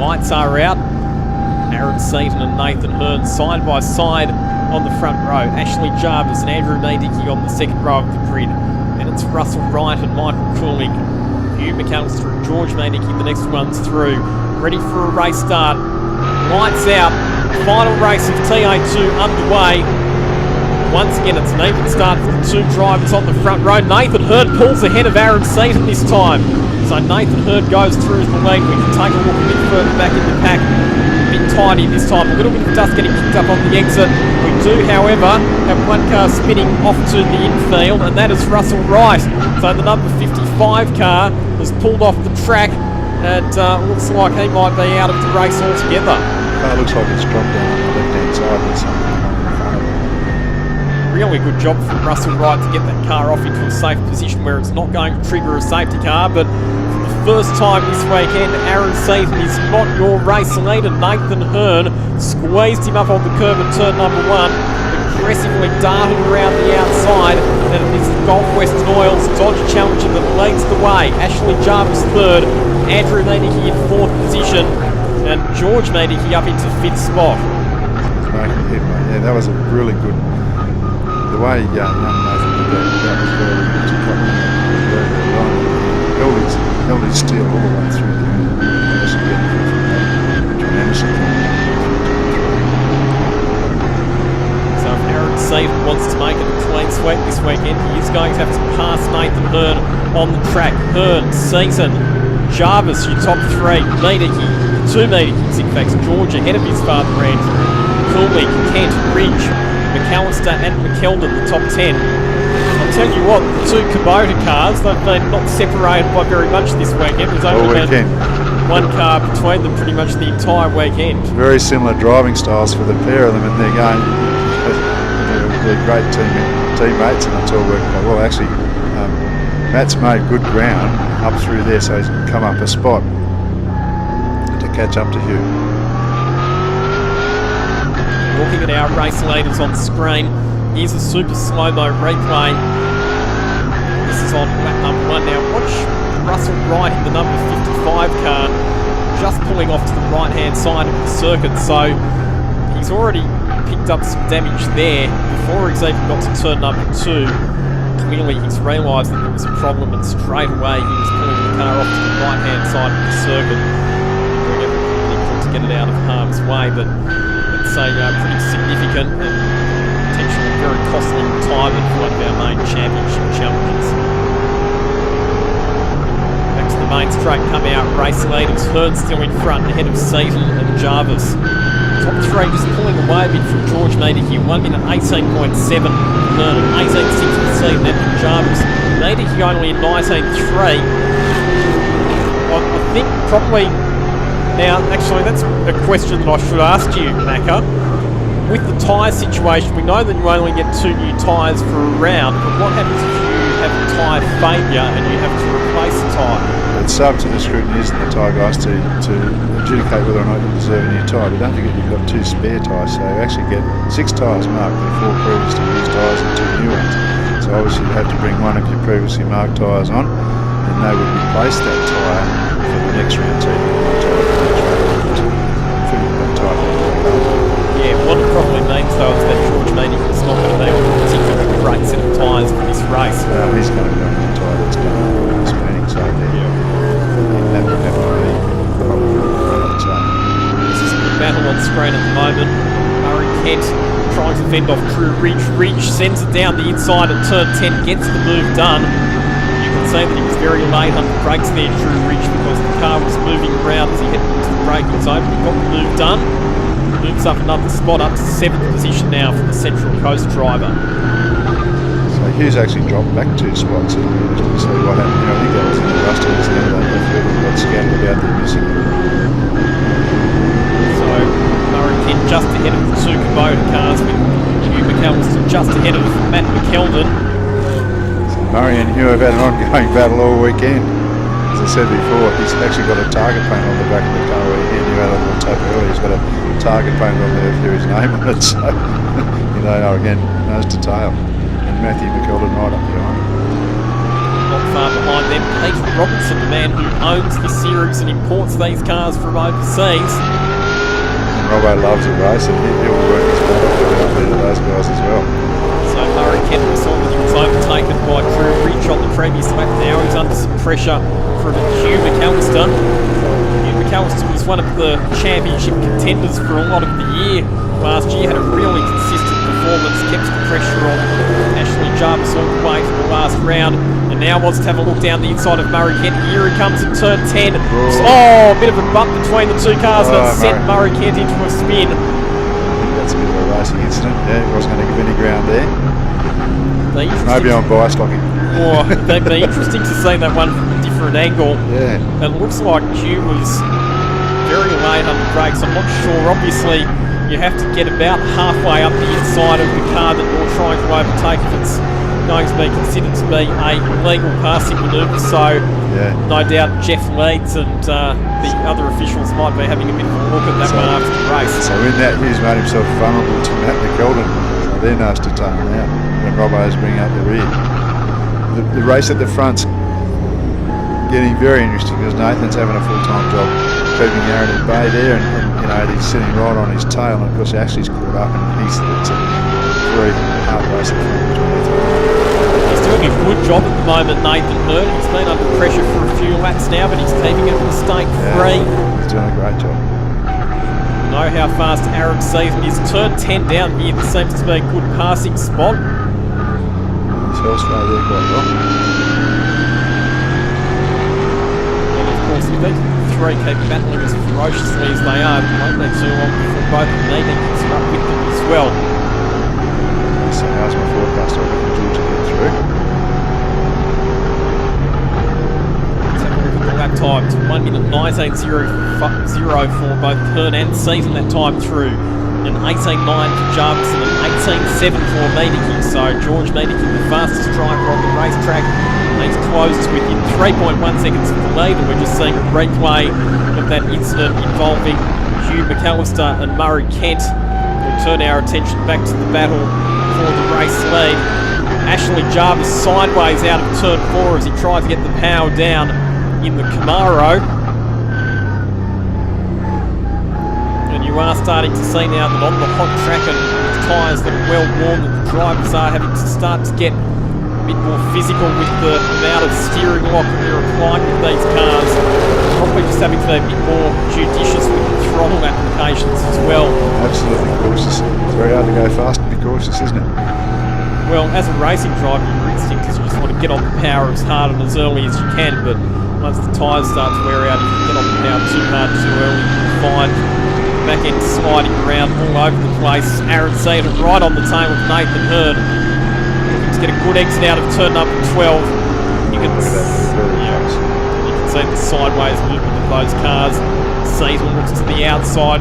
lights are out. Aaron Seaton and Nathan Herne side by side on the front row. Ashley Jarvis and Andrew Maydickey on the second row of the grid. And it's Russell Wright and Michael Cooling. Hugh McAllister and George Maydickey, the next one's through. Ready for a race start. Lights out. Final race of TA2 underway. Once again, it's an even start for the two drivers on the front row. Nathan Herne pulls ahead of Aaron Seaton this time. So Nathan Herne goes through the lead. We can take a look a bit further back in the pack. A bit tidy this time. A little bit of dust getting kicked up on the exit. We do, however, have one car spinning off to the infield, and that is Russell Wright. So the number 55 car has pulled off the track, and looks like he might be out of the race altogether. Looks like it's dropped down on the left-hand side. There's something in front of it. Really good job from Russell Wright to get that car off into a safe position where it's not going to trigger a safety car, but for the first time this weekend, Aaron Seaton is not your race leader. Nathan Herne squeezed him up on the curb at turn number 1, aggressively darted around the outside, and it is the Gulf Western Oil's Dodge Challenger that leads the way. Ashley Jarvis third, Andrew Maydickey in fourth position, and George Maydickey up into fifth spot. Yeah, that was a really good. The way young Nathan did that was very good to come in very long. Held his steel all the way through So if Aaron Seaton wants to make it a clean sweep this weekend, he is going to have to pass Nathan Herne on the track. Herne, Seaton, Jarvis, your top three. Maydickey, two Maydickey, in fact, George ahead of his father Andrew. Cooley, Kent, Ridge, McAllister and McKeldin, the top 10. I'll tell you what, the two Kubota cars, they've been not separated by very much this weekend. There's only been one car between them pretty much the entire weekend. Very similar driving styles for the pair of them, and they're going. They're great teammates, and it's all worked out well. Actually, Matt's made good ground up through there, so he's come up a spot to catch up to Hugh. Looking at our race leaders on screen, here's a super slow-mo replay. This is on lap number 1 now. Watch Russell Wright in the number 55 car just pulling off to the right-hand side of the circuit. So he's already picked up some damage there before he's even got to turn number 2. Clearly he's realised that there was a problem, and straight away he was pulling the car off to the right-hand side of the circuit, doing everything he could to get it out of harm's way. But it's a pretty significant and potentially very costly retirement for one of our main championship challenges. Back to the main straight, come out race leaders. Herne still in front ahead of Seaton and Jarvis. Top 3 just pulling away a bit from George Maydickey. 1 minute 18.7. Herne 18.6 for Seaton, then from Jarvis. Maydickey only in 19.3. I think probably. Now, actually, that's a question that I should ask you, Macca. With the tyre situation, we know that you only get 2 new tyres for a round, but what happens if you have a tyre failure and you have to replace a tyre? It's up to the scrutineers and the tyre guys to adjudicate whether or not you deserve a new tyre. But don't forget you've got 2 spare tyres, so you actually get 6 tyres marked. They're 4 previously used tyres and 2 new ones. So obviously you have to bring one of your previously marked tyres on, and they would replace that tyre for the next round. So you get one tyre for the next round. Yeah, what it probably means though is that George Maydickey is not going to be on a particularly great set of tyres for this race. He's going to be on the tyre that's going to be spinning, so that would definitely probably not say. This is a good battle on screen at the moment. Murray Kent trying to fend off Drew Ridge. Ridge sends it down the inside at turn 10, gets the move done. You can see that he was very late on the brakes there, Drew Ridge, because the car was moving around as he headed into the braking zone. He got the move done. Moves up another spot, up to 7th position now for the Central Coast driver. So Hughes actually dropped back 2 spots and to see what happened. I think that was in the rust of his end. Everyone got scattered about the missing. So Murray Kent just ahead of the 2 Kubota cars, with Hugh McAllister just ahead of Matt McKeldin. So Murray and Hugh have had an ongoing battle all weekend. As I said before, he's actually got a target paint on the back of the car where he knew out on the tape earlier. He's got a target paint on there with his name on it, so you know, again, nose to tail. And Matthew McKeldin right up behind him. Not far behind them. Peter Robinson, the man who owns the series and imports these cars from overseas. And Robbo loves a race, and he'll work his way up to beat those guys as well. So Murray Kent, we saw that he was overtaken by Drew Rich on the previous lap. Now he's under some pressure from Hugh McAllister. Hugh McAllister was one of the championship contenders for a lot of the year. Last year had a really consistent performance, kept the pressure on Ashley Jarvis all the way to the last round, and now wants to have a look down the inside of Murray Kent. Here he comes in turn 10. Oh, a bit of a bump between the two cars, and it sent Murray Kent into a spin. That's a bit of a racing incident. Yeah, he wasn't going to give any ground there. Maybe on bias locking. Oh, that'd be interesting to see that one from a different angle. Yeah. It looks like Hugh was very late on the brakes. I'm not sure. Obviously, you have to get about halfway up the inside of the car that you're trying to overtake if it's going to be considered to be a legal passing manoeuvre. So, no doubt Jeff Leeds and the other officials might be having a bit of a look at that one after the race. So in that, Hughes made himself vulnerable to Matt McKeldin. So they're nice to tone out when Robbo's bringing up the rear. The race at the front's getting very interesting because Nathan's having a full-time job keeping Aaron at bay there, and you know, he's sitting right on his tail, and of course Ashley's caught up, and it's a very hard race at the front between the two. He's doing a good job at the moment, Nathan Herne. He's been under pressure for a few laps now, but he's keeping it mistake-free. He's doing a great job. We know how fast Arab season is. Turn 10 down here. This seems to be a good passing spot. He's held straight there quite well. And of course, if these three keep battling as ferociously as they are, it won't be too long before both of them are up with them as well. So how's my forecast? I reckon George to get through. Let's have a look at the lap times. 1 minute 19.04 for both Herne and Season that time through. An 18.9 for Jarvis and an 18.7 for Medici. So George Medici, the fastest driver on the racetrack, he's close to within 3.1 seconds of the lead, and we're just seeing a replay of that incident involving Hugh McAllister and Murray Kent. We'll turn our attention back to the battle for the race lead. Ashley Jarvis sideways out of turn 4 as he tries to get the power down in the Camaro. And you are starting to see now that on the hot track and with tyres that are well worn, that the drivers are having to start to get a bit more physical with the amount of steering lock that they're applying with these cars. Probably just having to be a bit more judicious with the throttle applications as well. Absolutely cautious. It's very hard to go fast and be cautious, isn't it? Well, as a racing driver, your instinct is you just want to get on the power as hard and as early as you can, but once the tyres start to wear out, if you get on the power too hard too early, you'll find the back end sliding around all over the place. Aaron Seaton right on the tail of Nathan Herne. Looking to get a good exit out of turn number 12. You can see the sideways movement of those cars. Seaton looks to the outside.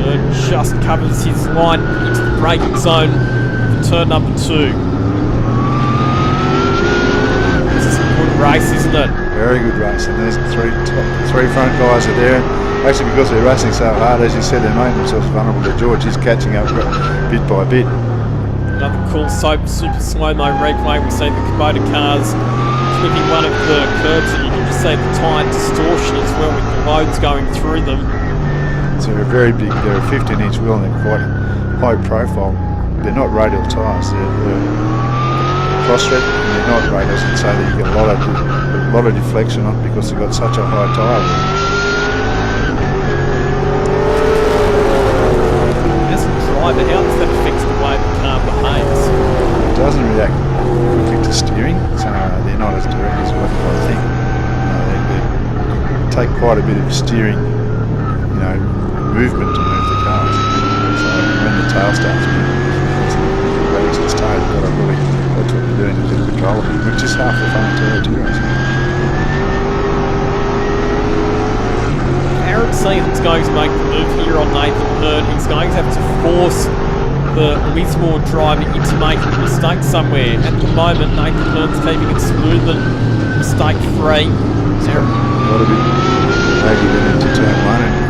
Herne just covers his line into the braking zone for turn number 2. This is a good race, isn't it? Very good race, and there's three front guys are there. Actually, because they're racing so hard, as you said, they're making themselves vulnerable to George. He's catching up bit by bit. Another cool super slow-mo replay. We see the Kubota cars clipping one of the curbs, and you can just see the tyre distortion as well with the loads going through them. So they're very big. They're a 15-inch wheel, and they're quite high profile. They're not radial tyres. They're cross-thread, and they're not radials, and so that you get a lot of deflection on because they've got such a high tyre wheel. As a driver, how does that affect the way the car behaves? It doesn't react quickly to steering, so they're not as direct as what I think. They take quite a bit of steering, movement to move the cars. So when the tail starts moving, it wags its tail. You've got to really watch what you're doing to get control of it, which is half the fun of TA2 racing. Aaron Seaton's going to make the move here on Nathan Herne. He's going to have to force the Lismore driver into making a mistake somewhere. At the moment, Nathan Herne's keeping it smooth and mistake-free. Got a bit maybe into turn 1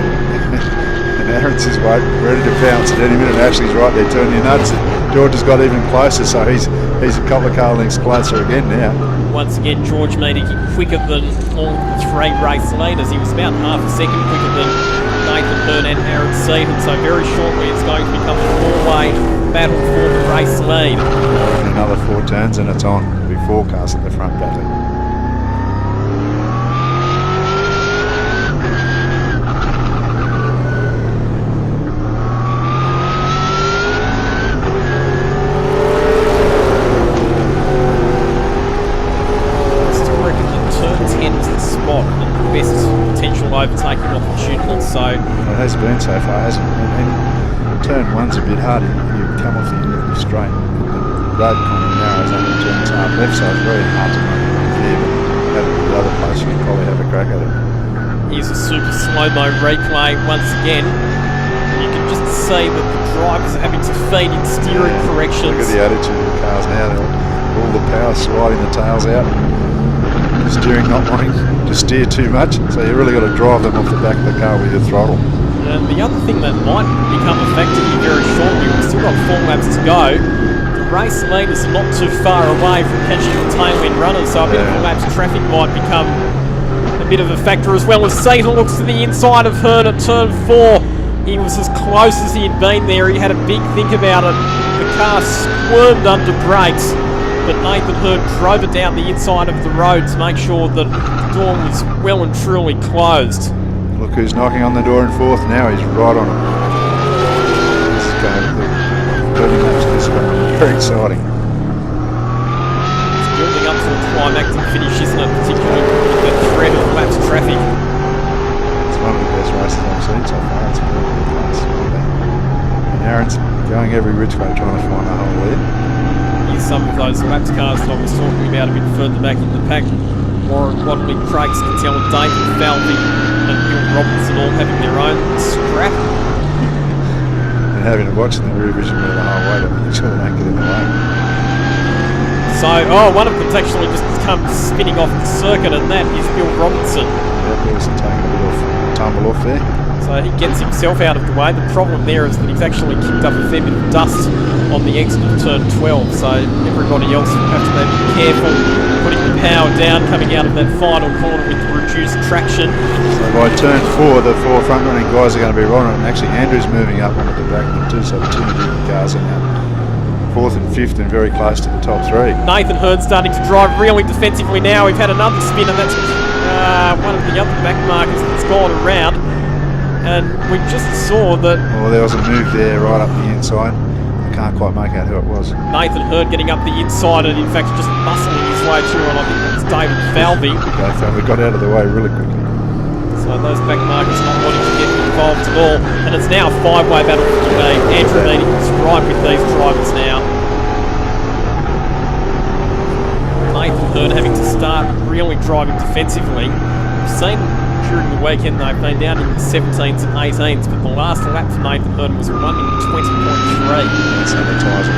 and Aaron's is ready to bounce at any minute. Ashley's right there, turn your nuts. George has got even closer, so he's a couple of car lengths closer again now. Once again, George made it quicker than all the 3 race leaders. He was about half a second quicker than Nathan Herne and Aaron Seaton, so very shortly it's going to become a 4-way battle for the race lead. And another 4 turns and it's on. It'll be four cars at the front battling. Best potential overtaking opportunity, so it has been so far, hasn't it? And turn 1's a bit hard. You come off the end of the straight, the road kind of narrows up and turns hard left, so it's very hard to make it clear, but at the other place you can probably have a crack at it. Here's a super slow-mo replay once again. You can just see that the drivers are having to feed in steering corrections. Look at the attitude of the cars now. All the power sliding the tails out. The steering not wanting to steer too much, so you really got to drive them off the back of the car with your throttle. And the other thing that might become effective here very shortly, we've still got 4 laps to go. The race leaders are not too far away from catching the tail end runners, so a bit of a lapse traffic might become a bit of a factor as well. As Seaton looks to the inside of Herne at turn 4. He was as close as he had been there. He had a big think about it. The car squirmed under brakes, but Nathan Herne drove it down the inside of the road to make sure that the door was well and truly closed. Look who's knocking on the door in 4th now. He's right on it. This is going to be 30 laps. This is going to be very exciting. It's building up to a climactic finish, isn't it? Particularly with the threat of lapsed traffic. It's one of the best races I've seen so far. It's really close. And Aaron's going every which way trying to find a hole there. Here's some of those laps cars that I was talking about a bit further back in the pack. Warren Waddley, Craig Scatella, David Falvey and Bill Robinson all having their own scrap. And having to watch in the rear vision mirror the whole way to make sure they don't get in the way. So, one of them's actually just come spinning off the circuit, and that is Bill Robinson. Yeah, Bill's taking a bit of tumble off there. So he gets himself out of the way. The problem there is that he's actually kicked up a fair bit of dust on the exit of turn 12, so everybody else will have to be careful putting the power down coming out of that final corner with the reduced traction. So by turn 4, the 4 front running guys are going to be right on it, and actually Andrew's moving up onto the back of them too, so the 2 Indian cars are now 4th and 5th and very close to the top 3. Nathan Herne starting to drive really defensively now. We've had another spin, and that's one of the other back markers that's gone around. And we just saw that... Well, there was a move there right up the inside. I can't quite make out who it was. Nathan Herne getting up the inside and in fact just muscling his way through, and I think that's David Falvey. Okay, Falvey got out of the way really quickly. So those back markers not wanting to get involved at all. And it's now a 5-way battle for the lead. Andrew Meany is right with these drivers now. Nathan Herne having to start really driving defensively. We've seen during the weekend they've been down in the 17s and 18s, but the last lap for Nathan Herne was 1 minute 20.3. That's advertising.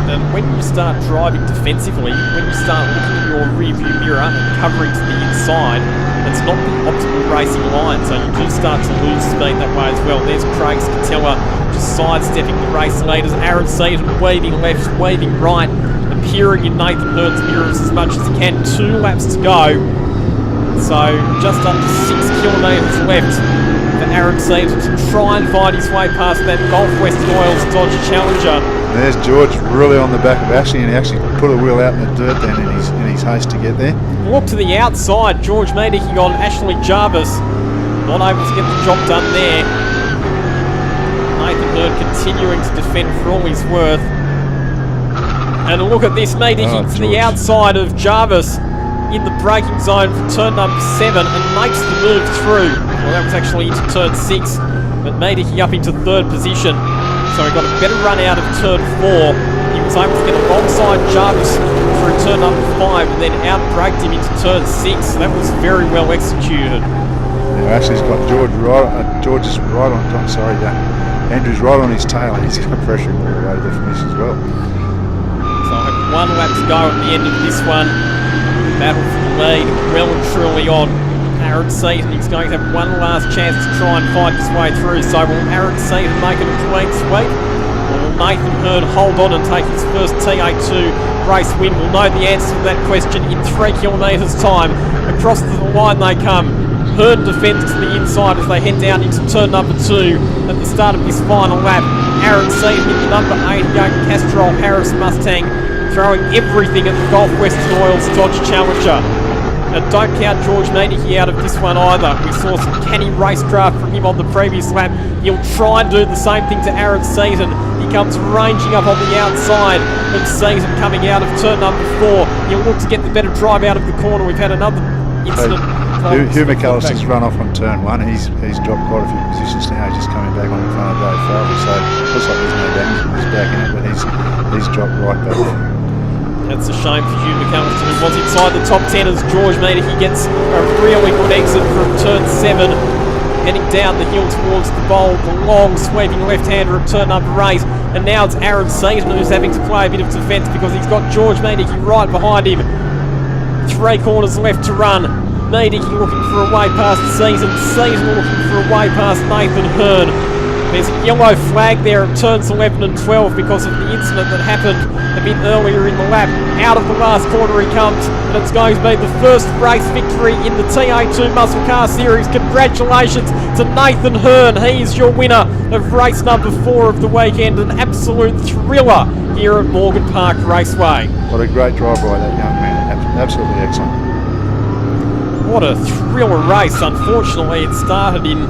And when you start driving defensively, when you start looking at your rear view mirror and covering to the inside, it's not the optimal racing line, so you do start to lose speed that way as well. There's Craig Scatella just sidestepping the race leaders. Aaron Seaton weaving left, weaving right, appearing in Nathan Herne's mirrors as much as he can. 2 laps to go. So just under 6 kilometres left for Aaron Seaton to try and find his way past that Gulf Western Oils Dodge Challenger. And there's George really on the back of Ashley, and he actually put a wheel out in the dirt then in his haste to get there. Walk to the outside, George Meadicking on Ashley Jarvis. Not able to get the job done there. Nathan Herne continuing to defend for all he's worth. And look at this, Meadicking to the outside of Jarvis in the braking zone for turn number 7 and makes the move through. Well, that was actually into turn 6, but Meadicking up into 3rd position. So he got a better run out of turn 4. He was able to get alongside Jarvis through turn number 5 and then out-braked him into turn 6. That was very well executed. Now Ashley's got George is right on top. Sorry, Andrew's right on his tail, and he's going to pressure him all the way to the finish as well. So 1 lap to go at the end of this one. The battle for the lead well and truly on. Aaron Seaton, he's going to have one last chance to try and fight his way through. So will Aaron Seaton make it a clean sweep? Or will Nathan Herne hold on and take his first TA2 race win? We'll know the answer to that question in 3 kilometres time. Across the line they come. Herne defends to the inside as they head down into turn number 2 at the start of this final lap. Aaron Seaton in the number 8 young Castrol Harris Mustang, throwing everything at the Gulf Western Oil's Dodge Challenger. And don't count George Meadicke out of this one either. We saw some canny racecraft from him on the previous lap. He'll try and do the same thing to Aaron Seaton. He comes ranging up on the outside of Seaton coming out of turn number 4. He'll look to get the better drive out of the corner. We've had another incident. Hugh McAllister's run off on turn 1. He's dropped quite a few positions now. He's just coming back on in front of Dave Falvey. So it looks like there's no damage on his back in it, but he's dropped right back there. That's a shame for Hugh McAllister, who was inside the top 10 as George Meadicke gets a really good exit from turn 7, heading down the hill towards the bowl, the long sweeping left-hander at turn number 8. And now it's Aaron Seaton who's having to play a bit of defence because he's got George Meadicke right behind him. 3 corners left to run. Meadicke looking for a way past Seaton. Seaton looking for a way past Nathan Herne. There's a yellow flag there at turns 11 and 12 because of the incident that happened a bit earlier in the lap. Out of the last corner he comes, and it's going to be the first race victory in the TA2 Muscle Car Series. Congratulations to Nathan Herne. He is your winner of race number 4 of the weekend. An absolute thriller here at Morgan Park Raceway. What a great drive by that young man. Absolutely excellent. What a thriller race. Unfortunately, it started in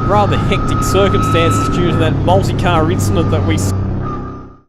rather hectic circumstances due to that multi-car incident that we saw.